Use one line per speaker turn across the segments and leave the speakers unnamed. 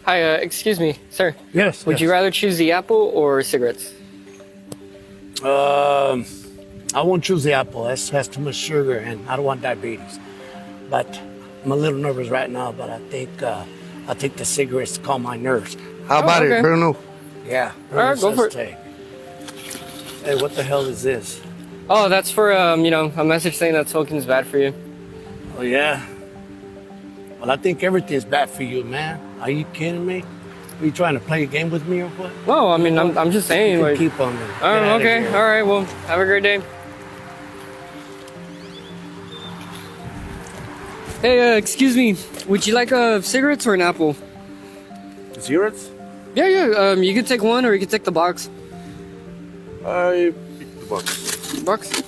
Hi, excuse me, sir.
Yes.
Would you rather choose the apple or cigarettes?
I won't choose the apple. It has too much sugar, and I don't want diabetes. But I'm a little nervous right now. But I think I'll take the cigarettes to calm my nerves.
How about
okay.
it, Bruno?
Yeah.
All right, go for it.
Hey, what the hell is this?
Oh, that's for a message saying that smoking's bad for you.
Oh yeah. Well, I think everything's bad for you, man. Are you kidding me? Are you trying to play a game with me or what?
No, I mean I'm just saying.
You
Like,
can keep on it.
oh, okay, all right. Well, have a great day. Hey, excuse me. Would you like cigarettes or an apple?
Cigarettes?
Yeah. You could take one or you could take the box.
I pick the box.
Box.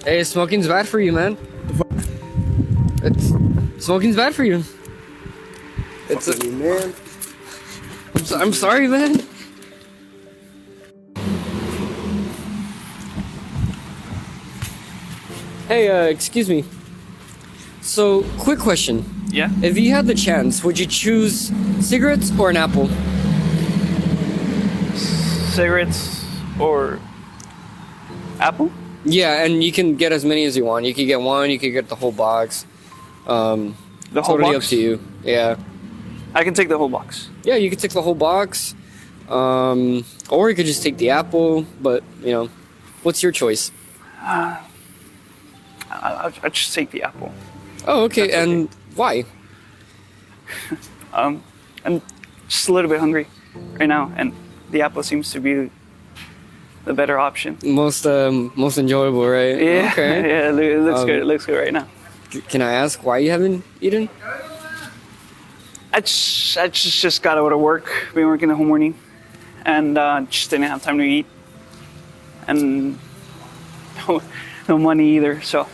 Hey, smoking's bad for you, man. Smoking's bad for you. It's
Man.
I'm sorry, man. Hey, excuse me. So, quick question.
Yeah?
If you had the chance, would you choose cigarettes or an apple?
Cigarettes or apple?
Yeah, and you can get as many as you want. You could get one, you could get the whole box.
The whole
Totally
box?
up to you. Yeah.
I can take the whole box.
Yeah, you could take the whole box. Or you could just take the apple, but, what's your choice?
I'll just take the apple.
Oh, okay,
That's okay.
and why?
I'm just a little bit hungry right now, and the apple seems to be the better option.
Most enjoyable, right?
Yeah,
Okay.
yeah, it looks good. It looks good right now.
Can I ask why you haven't eaten?
I just got out of work. Been working the whole morning, and just didn't have time to eat, and no money either. So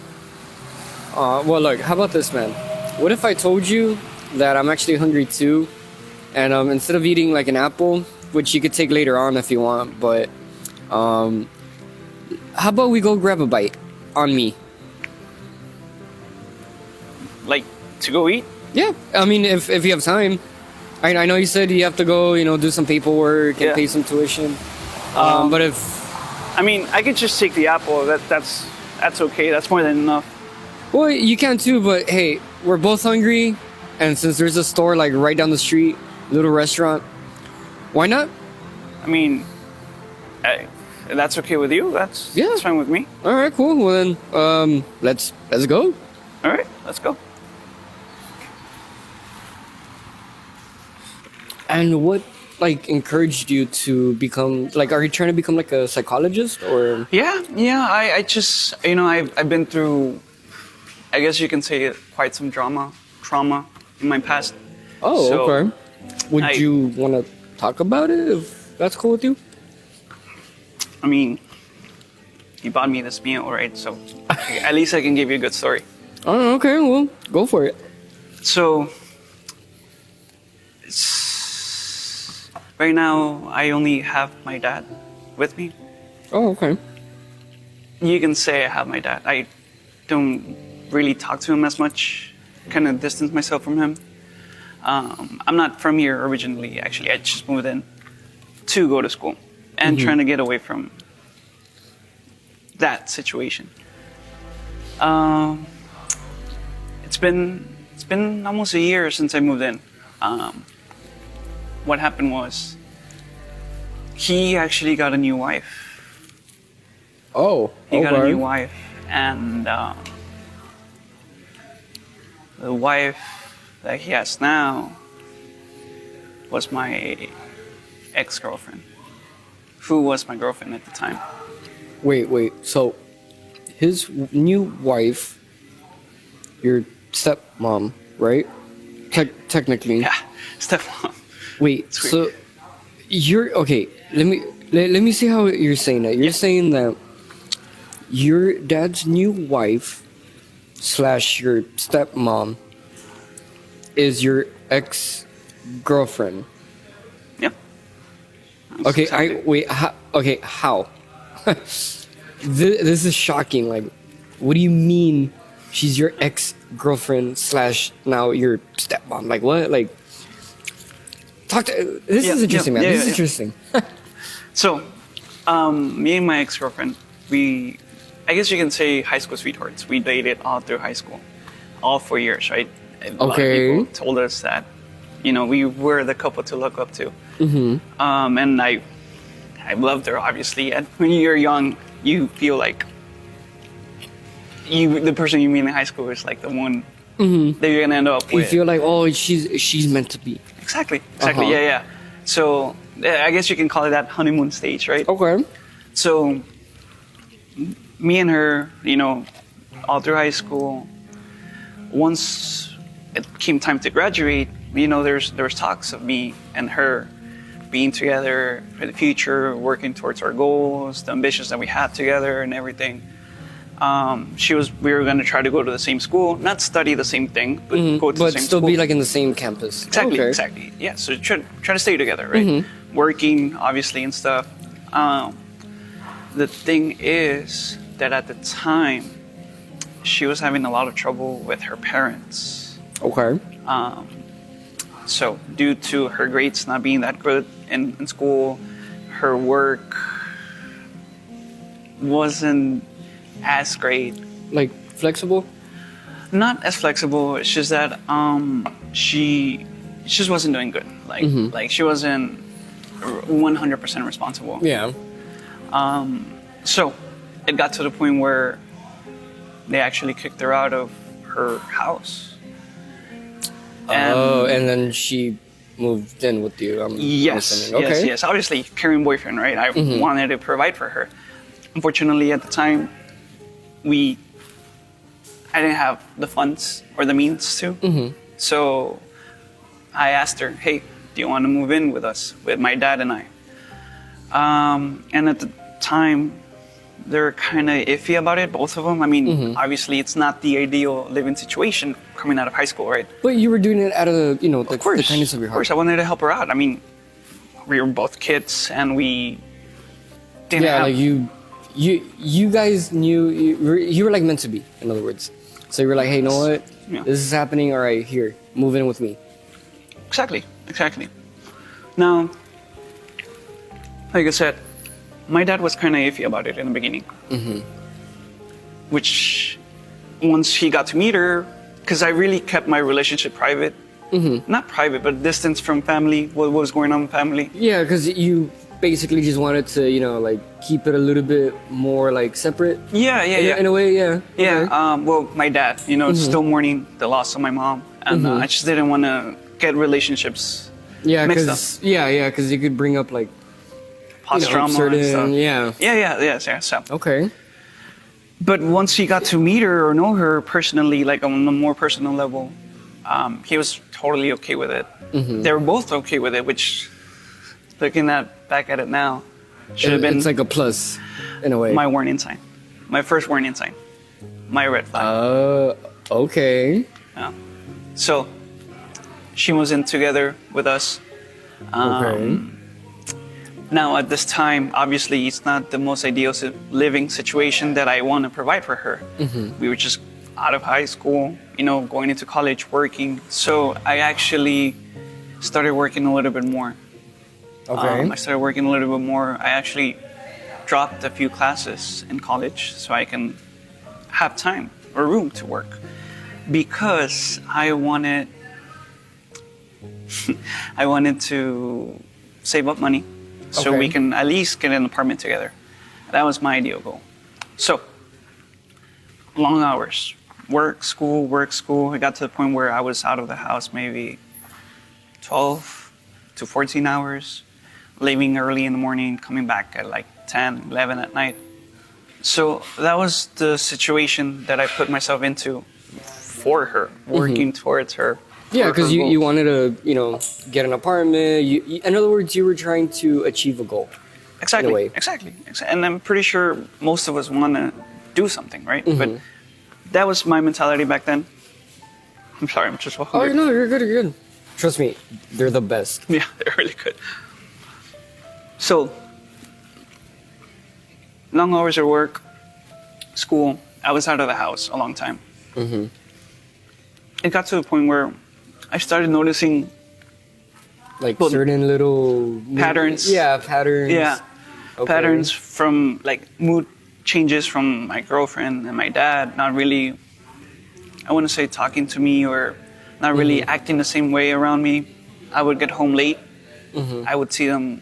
Well, look, how about this, man? What if I told you that I'm actually hungry too, and instead of eating like an apple, which you could take later on if you want, but how about we go grab a bite on me?
like to go eat.
Yeah, I mean, if you have time. I know you said you have to go, do some paperwork and
Yeah.
pay some tuition. But if
I mean, I could just take the apple. That's okay. That's more than enough.
well, you can too, but hey, we're both hungry, and since there's a store like right down the street, little restaurant, why not?
I mean, that's okay with you. That's fine with me.
All right, cool. Well then, let's go.
All right, let's go.
And what encouraged you to become are you trying to become like a psychologist or?
Yeah. I just I've been through, I guess you can say, quite some trauma in my past.
Oh,
So,
okay. Would you want to talk about it if that's cool with you?
I mean, you bought me this meal, right? So at least I can give you a good story.
Oh, okay. Well, go for it.
So right now I only have my dad with me.
Oh, okay.
You can say I have my dad. I don't really talk to him as much, kind of distance myself from him. I'm not from here originally, actually. I just moved in to go to school and trying to get away from that situation. It's been almost a year since I moved in. What happened was he actually got a new wife.
Oh,
He got a new wife, and the wife that he has now was my ex-girlfriend, who was my girlfriend at the time.
Wait. So, his new wife, your stepmom, right? Technically.
Yeah, stepmom.
Wait.
It's weird.
So, you're okay. Let me see how you're saying that. You're saying that your dad's new wife / your stepmom is your ex-girlfriend.
Yep.
Okay, how? This is shocking. Like, what do you mean she's your ex-girlfriend / now your stepmom? Like, what? Like, This
Yeah,
is interesting,
yeah,
man.
yeah,
This is
yeah.
interesting.
So, me and my ex-girlfriend, I guess you can say high school sweethearts. We dated all through high school, all 4 years, right? And a lot of
Okay.
people told us that, we were the couple to look up to. And I loved her, obviously. And when you're young, you feel like the person you meet in high school is like the one that you're gonna end up
You
with.
feel like, oh, she's meant to be.
Exactly.
Uh-huh.
Yeah. So I guess you can call it that honeymoon stage, right?
Okay.
So me and her, all through high school. Once it came time to graduate, there was talks of me and her being together for the future, working towards our goals, the ambitions that we had together, and everything. We were going to try to go to the same school, not study the same thing, but go to the
But
same
still
school.
be like in the same campus.
Exactly,
Okay.
exactly. Yeah, so try to stay together, right? Working, obviously, and stuff. The thing is that at the time, she was having a lot of trouble with her parents.
Okay.
So due to her grades not being that good in school, her work wasn't as great.
Like flexible.
Not as flexible. It's just that she just wasn't doing good. Like she wasn't 100% responsible.
Yeah.
So it got to the point where they actually kicked her out of her house.
And then she moved in with you. I'm assuming. Okay.
Yes. Obviously, caring boyfriend, right? I wanted to provide for her. Unfortunately, at the time, I didn't have the funds or the means to. So I asked her, hey, do you want to move in with us, with my dad and I? And at the time, they're kind of iffy about it, both of them. I mean, obviously, it's not the ideal living situation coming out of high school, right?
But you were doing it out of the
Of course,
the kindness of your
Of
heart.
course, I wanted to help her out. I mean, we were both kids, and we didn't
Yeah,
have...
like you guys knew you were like meant to be. In other words, so you were like, hey, you know what?
Yeah.
This is happening. All right, here, move in with me.
Exactly. Now, like I said, my dad was kind of iffy about it in the beginning. Which, once he got to meet her, because I really kept my relationship private. Not private, but distance from family, what was going on with family.
Yeah, because you basically just wanted to, like keep it a little bit more like separate.
Yeah.
In a way, yeah.
Yeah,
Okay.
well, my dad, still mourning the loss of my mom. And I just didn't want to get relationships
Yeah,
mixed
because because you could bring up like
past trauma and
certain
stuff.
yeah.
Yeah, so.
Okay.
But once he got to meet her or know her personally, like on a more personal level, he was totally okay with it. They were both okay with it, which, looking back at it now, should have been
It's like a plus, in a way.
my warning sign. My first warning sign. My red flag.
Okay.
Yeah. So, she was in together with us.
Okay.
Now, at this time, obviously, it's not the most ideal living situation that I want to provide for her. We were just out of high school, going into college, working. So I actually started working a little bit more.
Okay.
I started working a little bit more. I actually dropped a few classes in college so I can have time or room to work, because I wanted to save up money so
Okay.
we can at least get an apartment together. That was my ideal goal. So, long hours, work, school. It got to the point where I was out of the house maybe 12 to 14 hours, leaving early in the morning, coming back at like 10, 11 at night. So that was the situation that I put myself into for her, working towards her.
Yeah,
for
because
her
you
goals.
wanted to, get an apartment. In other words, you were trying to achieve a goal.
Exactly,
in a way.
exactly. And I'm pretty sure most of us want to do something, right? But that was my mentality back then. I'm sorry, I'm just
Oh,
hungry.
no, you're good, you're good. Trust me, they're the best.
Yeah, they're really good. So, long hours of work, school. I was out of the house a long time. It got to the point where I started noticing
Like
Well,
certain little
patterns.
Yeah, patterns.
Yeah,
Okay.
patterns from like mood changes from my girlfriend and my dad. Not really, I want to say talking to me or not really acting the same way around me. I would get home late. I would see them.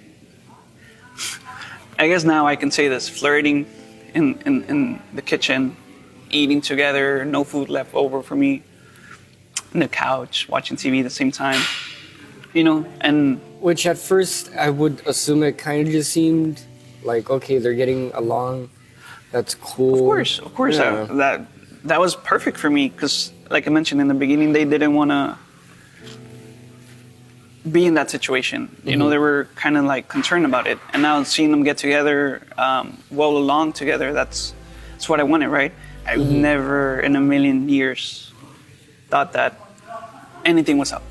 I guess now I can say this: flirting in the kitchen, eating together, no food left over for me, on the couch, watching TV at the same time. And
Which at first I would assume it kind of just seemed like, okay, they're getting along. That's cool.
of course,
Yeah.
that was perfect for me because, like I mentioned in the beginning, they didn't want to be in that situation. They were kind of like concerned about it, and now seeing them get together, well along together, that's what I wanted, right? I never in a million years thought that anything was up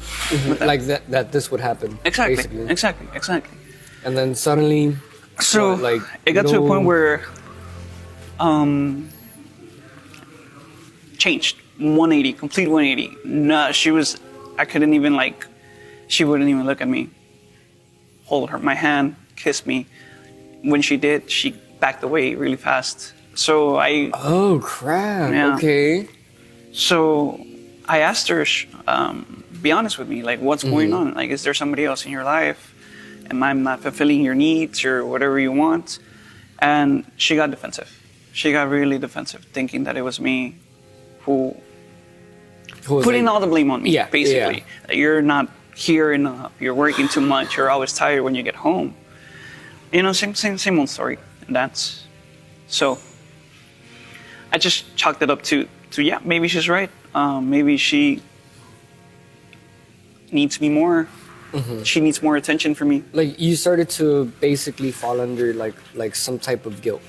with that.
Like that this would happen.
Exactly,
Basically.
exactly.
And then suddenly,
So
like
it got to a
no-
point where changed 180, complete 180. No, I couldn't even she wouldn't even look at me, hold my hand, kiss me. When she did, she backed away really fast. So
Oh crap!
Yeah.
Okay.
So I asked her, be honest with me, like what's going on? Like, is there somebody else in your life? Am I not fulfilling your needs or whatever you want? And she got defensive. She got really defensive, thinking that it was me who
was
putting
like-
all the blame on me.
Yeah,
Basically,
yeah.
That you're not here enough. You're working too much. You're always tired when you get home. Same old story. And that's so. I just chalked it up to yeah, maybe she's right. Maybe she needs me more. She needs more attention from me.
Like you started to basically fall under like some type of guilt.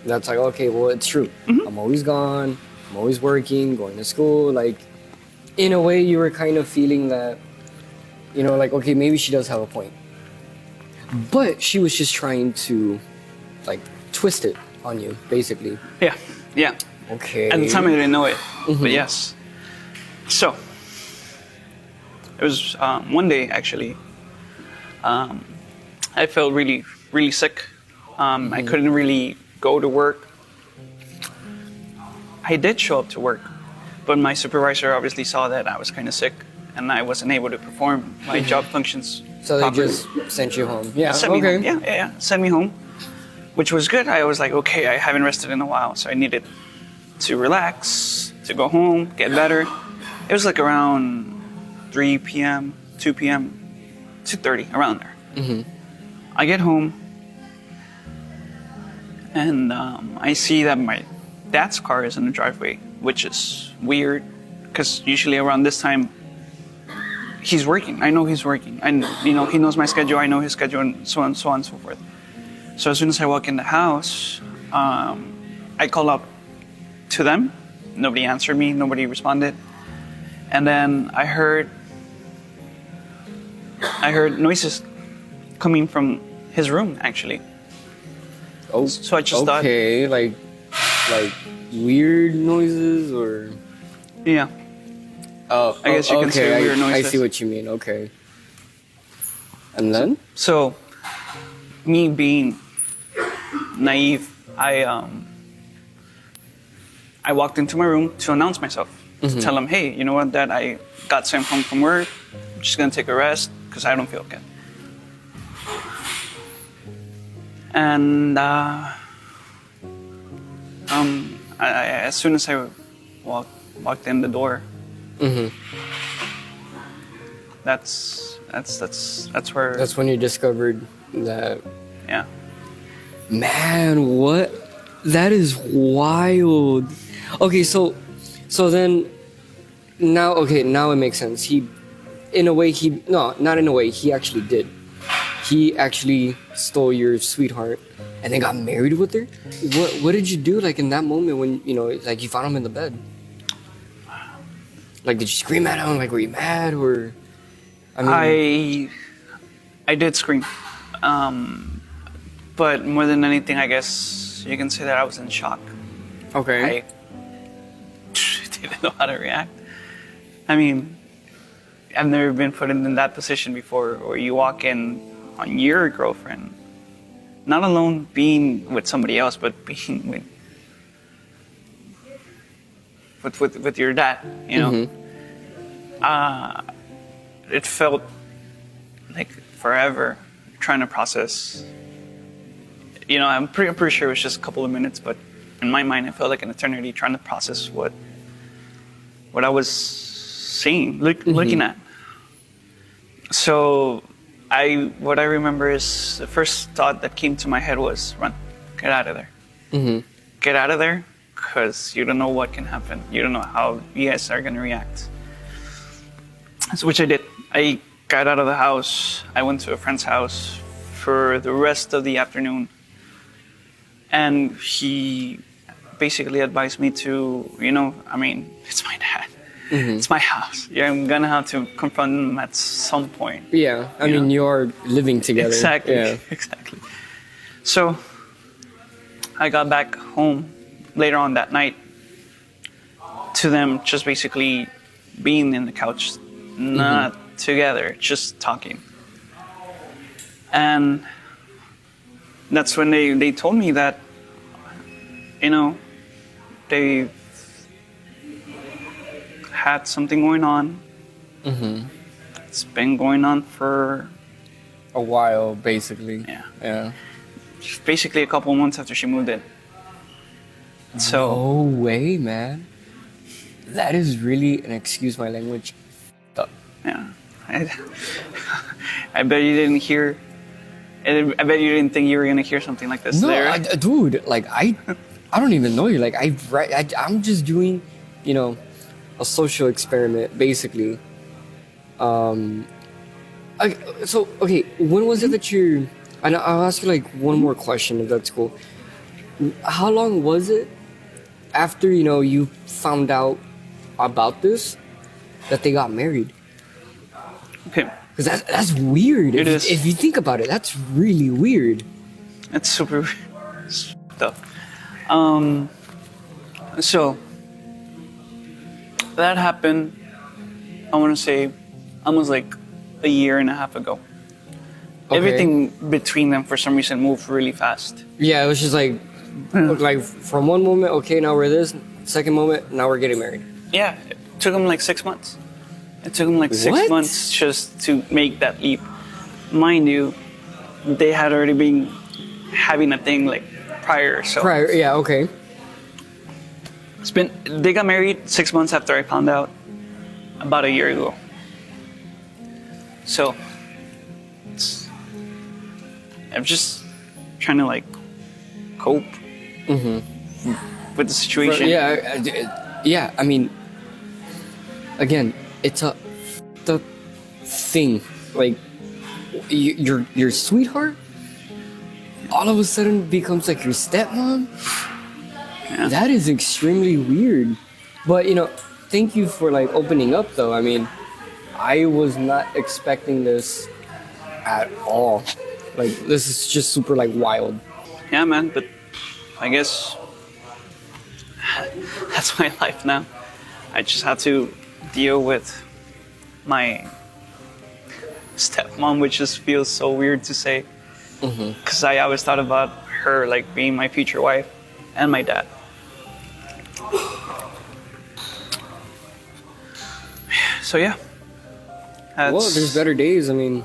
That's like, okay, well, it's true. I'm always gone. I'm always working, going to school. Like, in a way, you were kind of feeling that, like, okay, maybe she does have a point. But she was just trying to, like, twist it on you, basically.
Yeah.
Okay.
At the time, I didn't know it, but yes. So it was one day actually. I felt really, really sick. I couldn't really go to work. I did show up to work, but my supervisor obviously saw that I was kind of sick and I wasn't able to perform my job functions.
So they
properly.
just sent you home. Yeah,
Sent me
okay.
home. Yeah. Sent me home, which was good. I was like, okay, I haven't rested in a while, so I needed to relax, to go home, get better. It was like around 3 p.m., 2 p.m., 2:30, around there. I get home, and I see that my dad's car is in the driveway, which is weird, because usually around this time, he's working. I know he's working. And, he knows my schedule. I know his schedule, and so on and so forth. So as soon as I walk in the house, I call up to them. Nobody answered me. Nobody responded. And then I heard noises coming from his room, actually.
Oh,
So I just thought-
okay, like weird noises or.
Yeah.
Oh,
I guess you can say weird
I
noises.
see what you mean. Okay. And then?
So, me being naive, I walked into my room to announce myself, to tell him, hey, you know what, Dad, I got sent home from work. I'm just gonna take a rest because I don't feel good. And as soon as I walked in the door, that's where
That's when you discovered that.
yeah.
Man, what? That is wild. Okay, so then now it makes sense. Not in a way, he actually did. He actually stole your sweetheart and then got married with her? What did you do like in that moment when, like you found him in the bed? Like did you scream at him? Like were you mad or
I did scream. But more than anything, I guess you can say that I was in shock.
Okay.
I didn't know how to react. I mean, I've never been put in that position before, where you walk in on your girlfriend, not alone being with somebody else, but being with your dad. You know, it felt like forever trying to process. You know, I'm pretty sure it was just a couple of minutes, but in my mind, it felt like an eternity trying to process what I was seeing, looking at. So, what I remember is the first thought that came to my head was, run, get out of there. Get out of there, because you don't know what can happen. You don't know how you guys are going to react. So, which I did. I got out of the house. I went to a friend's house for the rest of the afternoon. And he basically advised me to, I mean, it's my dad. It's my house. Yeah, I'm gonna have to confront him at some point.
Yeah, I mean, you're living together.
Exactly,
Yeah.
exactly. So I got back home later on that night to them just basically being in the couch, not together, just talking. And that's when they told me that, they had something going on. It's been going on for
A while, basically.
Yeah. Basically a couple months after she moved in. So
No way, man. That is really, and excuse my language, up.
yeah, I bet you didn't hear. I bet you didn't think you were gonna hear something like this.
No,
there.
dude, like I don't even know you. Like I'm just doing, a social experiment, basically. Okay, when was it that you? And I'll ask you like one more question, if that's cool. How long was it after you found out about this that they got married?
Okay,
Because that's weird.
It is.
If you think about it, that's really weird.
it's super stuff. So that happened. I want to say almost like a year and a half ago.
Okay.
Everything between them for some reason moved really fast.
Yeah, it was just like from one moment, okay, now we're this. Second moment, now we're getting married.
Yeah, it took them like 6 months. It took them like six
What?
months just to make that leap. Mind you, they had already been having a thing like prior. So
Prior, yeah, okay.
they got married 6 months after I found out, about a year ago. So I'm just trying to like cope with the situation.
Yeah, I mean, again, it's a the thing. Like, your sweetheart all of a sudden becomes like your stepmom.
Yeah.
That is extremely weird. But thank you for like opening up, though. I mean, I was not expecting this at all. Like, this is just super like wild.
Yeah, man, but I guess that's my life now. I just have to deal with my stepmom, which just feels so weird to say. Because I always thought about her like being my future wife and my dad. So yeah.
Well, there's better days. I mean,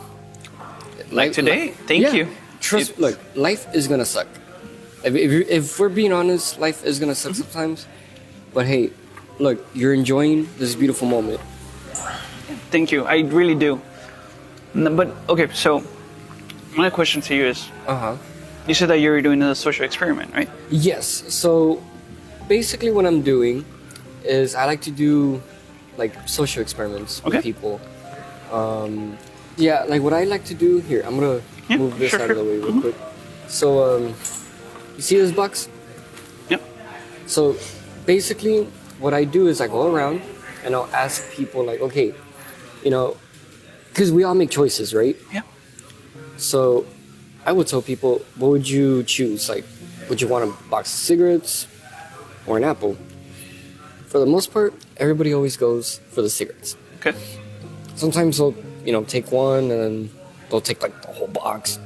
like today. Thank
yeah.
you.
Trust. Look, life is gonna suck. If we're being honest, life is gonna suck sometimes. But hey, look, you're enjoying this beautiful moment.
Thank you. I really do. But okay, so my question to you is: you said that you were doing a social experiment, right?
Yes. So basically, what I'm doing is I like to do like social experiments with people. Yeah, like what I like to do here. I'm gonna move this out of the way real quick. So, you see this box?
Yep.
So, basically, what I do is I go around and I'll ask people like, okay, because we all make choices, right?
Yeah.
So, I would tell people, what would you choose? Like, would you want a box of cigarettes or an apple? For the most part, everybody always goes for the cigarettes.
Okay.
sometimes they'll, take one and then they'll take like the whole box.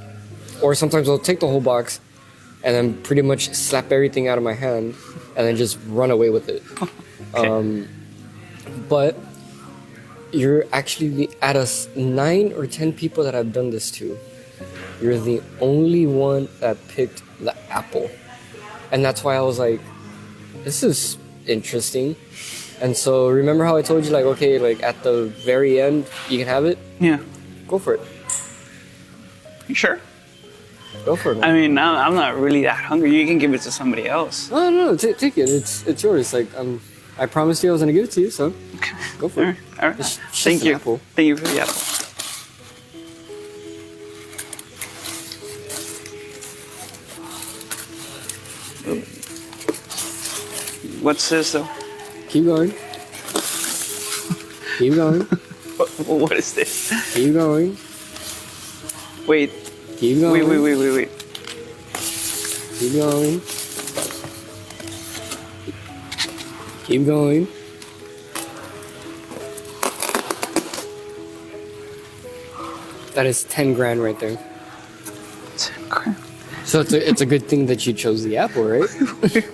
Or sometimes they'll take the whole box and then pretty much slap everything out of my hand and then just run away with it.
Okay.
But you're actually out of 9 or 10 people that I've done this to, you're the only one that picked the apple. And that's why I was like, this is interesting. And so remember how I told you, like, okay, like at the very end, you can have it?
Yeah.
Go for it.
You sure?
Go for it, man.
I mean, I'm not really that hungry. You can give it to somebody else.
No, take it. It's yours. Like, I promised you I was gonna give it to you, so go for it.
All right.
It's just
Thank
an
you.
apple.
Thank you for the apple. What's this though?
Keep going. Keep going.
What is this?
Keep going.
Wait.
Keep going.
Wait.
Keep going. Keep going. That is 10 grand right there. So it's a good thing that you chose the apple, right?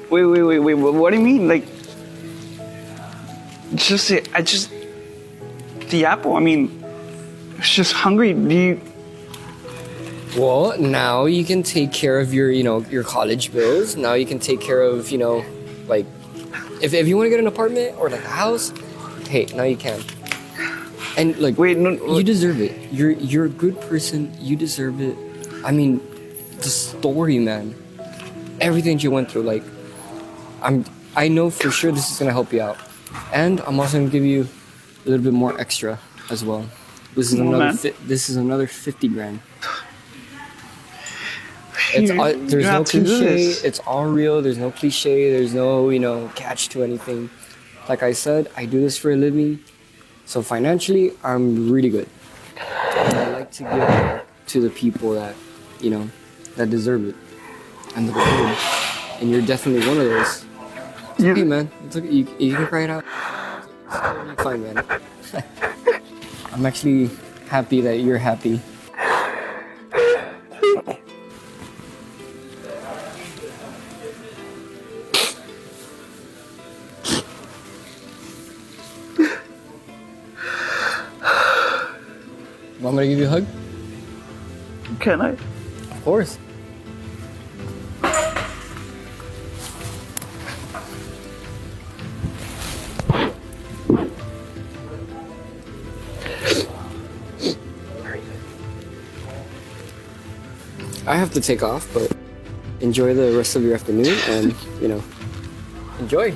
Wait. What do you mean? Like, the apple. I mean, it's just hungry. Do you?
Well, now you can take care of your college bills. Now you can take care of, like, if you want to get an apartment or like a house, hey, now you can. And like,
Wait, no,
you deserve it. You're a good person. You deserve it. I mean, the story, man. Everything you went through, like, I know for sure this is gonna help you out, and I'm also gonna give you a little bit more extra as well. This is this is another 50 grand. There's no cliche. It's all real. There's no cliche. There's no catch to anything. Like I said, I do this for a living, so financially I'm really good. And I like to give back to the people that that deserve it and the good. And you're definitely one of those. It's okay, man. It's okay. You can cry it out. It's totally fine, man. I'm actually happy that you're happy. Want me to give you a hug?
Can I?
Of course. I have to take off, but enjoy the rest of your afternoon and, enjoy.